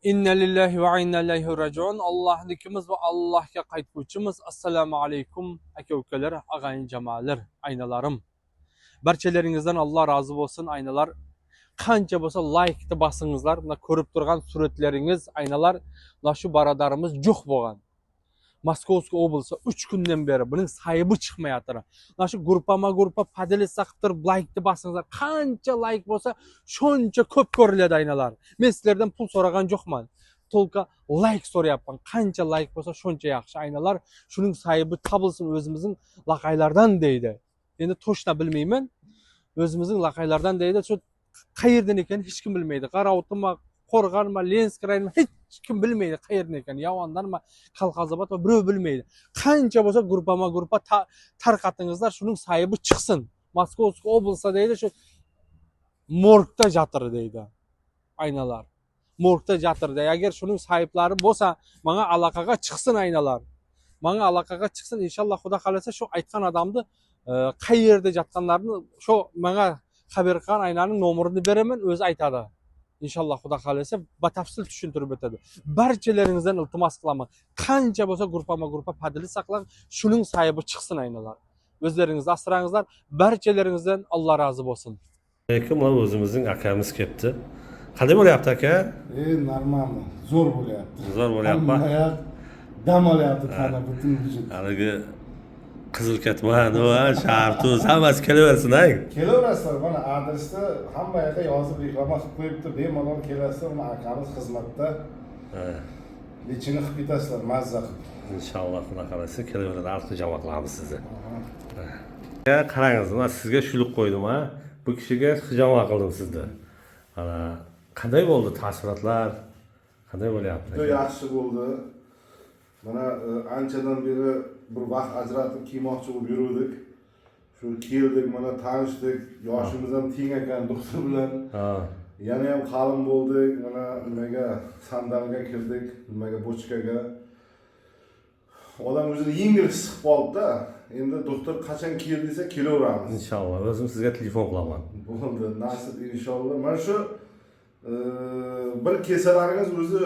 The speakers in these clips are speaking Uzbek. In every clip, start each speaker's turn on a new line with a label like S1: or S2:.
S1: İnna lillahi ve inna ileyhi raciun. Allah'nikimiz ve Allah'a qaytguvchimiz. Assalamu aleykum aka-ukalar, ağayın cemalar, aynalarım. Barchalaringizdan Allah razı olsun aynalar. Qancha bo'lsa like de basыңызlar. Buna ko'rib turgan suratlaringiz aynalar. Mana shu barodarimiz jo'q bo'lgan. Moskovskiy oblasi 3 kundan beri buning sahibi chiqmayapti. Mana shu gruppa padilisa qilib turib like de basыңызlar. Qancha like bo'lsa, shuncha ko'p ko'riladi aynalar. Men sizlardan pul so'ragan jo'qman. Tolka like so'rayapman. Qancha like bo'lsa, shuncha yaxshi aynalar. Shuning sahibi topilsin o'zimizning laqaylardan deydi. Endi to'shna bilmayman. O'zimizning laqaylardan deydi. Shu qayerdan ekan hech kim bilmaydi. Qarovutma, Qo'rg'onma, Lensk rayonima hech kim bilmaydi qayerdan ekan. Yavandanmi, Qalqazobod va birov bilmaydi. Qancha bo'lsa gruppa tarqatingizlar, shuning sahibi chiqsin. Moskovskiy oblasi deydi, shu morgda jatir deydi. Aynalar. Morgda jatirdi. Agar shuning sahiblari bo'lsa, menga aloqaga chiqsin aynalar. Menga aloqaga chiqsin, inshaalloh Xudo xolasa shu aytgan odamni qayerda jatganlarini shu menga xabar qilgan aynaning nomerini beraman, o'zi aytadi. İnşallah Xudo xolasa batafsil tushuntirib o'tadi. Barchalaringizdan iltimos qilaman. Qancha bo'lsa gruppa padili saqlang, shuning sahibi chiqsin aynalar. O'zlaringizni asrangizlar. Barchalaringizdan Alloh rozi bo'lsin.
S2: Lekin o'zimizning akamiz kelibdi. Qanday bo'lyapti aka?
S3: Normal. Zo'r bo'lyapti.
S2: Zo'r bo'lyapti.
S3: Hamma dam olyapti tana butun vujud.
S2: Haligi qizil ketman va shartuz hammasi kelaversin, ay.
S3: Kelaverasizlar, mana adresda hamma yerda yozib reklama qilib qo'yibdi. Bemalol kelasizlar, mana akamiz xizmatda. Lechini qilib ketasizlar, mazza qilib.
S2: Inshaalloh Xudo xolasa kelaveradi, iltijom qilamiz sizni. Qarangiz, men sizga shulib qo'ydim, ha. Bu kishiga hijoma qildim sizni. Mana qanday bo'ldi taassurotlar? Qanday bo'lyapti?
S3: Juda yaxshi bo'ldi. Mana anchadan beri bir vaqt ajratib kiymoqchi bo'lib yurdik. Shu keldik, mana tanishdik. Yoshimiz ham teng ekan doktor bilan. Yana ham qalin bo'ldik. Mana nimaga sandalga kirdik, nimaga bochkaga. Odam o'zini yengil his qilib qoldi-da. Endi doktor qachon kel desa kelaveramiz.
S2: Inshaalloh, o'zim sizga telefon qilaman.
S3: Bo'ldi, nasib inshaalloh. Mana shu bir kesalaringiz o'zi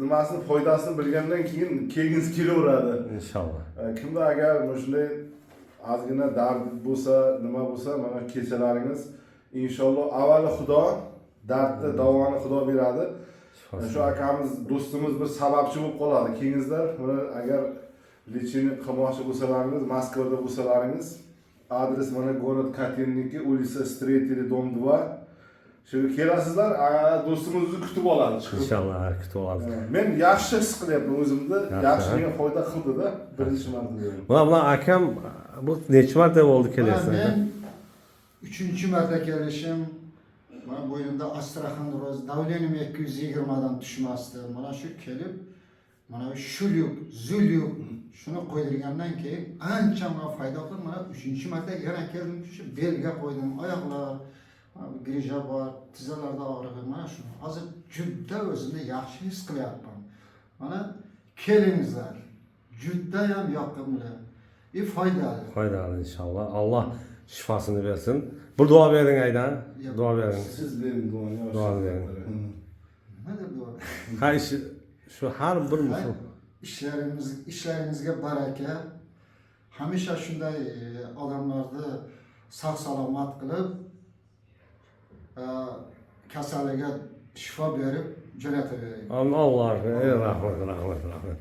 S3: nimasini foydasini bilgandan keyin kelgingiz kelaveradi.
S2: Inshaalloh.
S3: Kimda agar shunday ozgina dard bo'lsa, nima bo'lsa, mana kesalaringiz inshaalloh avvalo Xudo dardni davoni Xudo beradi. Shu akamiz do'stimiz bir sababchi bo'lib qoladi. Keyingizlar mana agar lechini qilmoqchi bo'lsalaringiz, Moskvada bo'lsalaringiz, adres mana город Katenniki, улица Stretili, dom 2. Shu kelasizlar, do'stimizni kutib oladi.
S2: Inshaalloh kutib olamiz.
S3: Men yaxshi his qilyapman o'zimni. Yaxshi menga foyda qildi-da, birinchi marta.
S2: Mana akam bu necha marta bo'ldi kelayapsiz?
S4: Men 3-marta kelishim. Mana bo'ynimda Astrakhan roz davlenim 220 dan tushmasdi. Mana shu kelib, mana shulyuk, zulyuk shuni qo'ydirgandan keyin ancha menga foyda qildi. Mana 3-marta yana keldim, shu belga qo'ydim, oyoqlar grija bor, tizalarda og'rig'i, mana shu. Hozir juda o'zimni yaxshi his qilyapman. Mana kelingizlar. Juda ham yoqimli. Foydali.
S2: Foydali inshaalloh. Alloh shifosini bersin. Bir duo bering aydan. Duo bering.
S3: Siz bering duoni.
S2: Duo bering.
S4: Nima deb duo?
S2: Ha shu har bir
S4: ishlaringizga baraka. Hamisha shunday odamlarni sog' salomat qilib, kasaliga shifo berib jo'natavering.
S2: Alloh rahmat.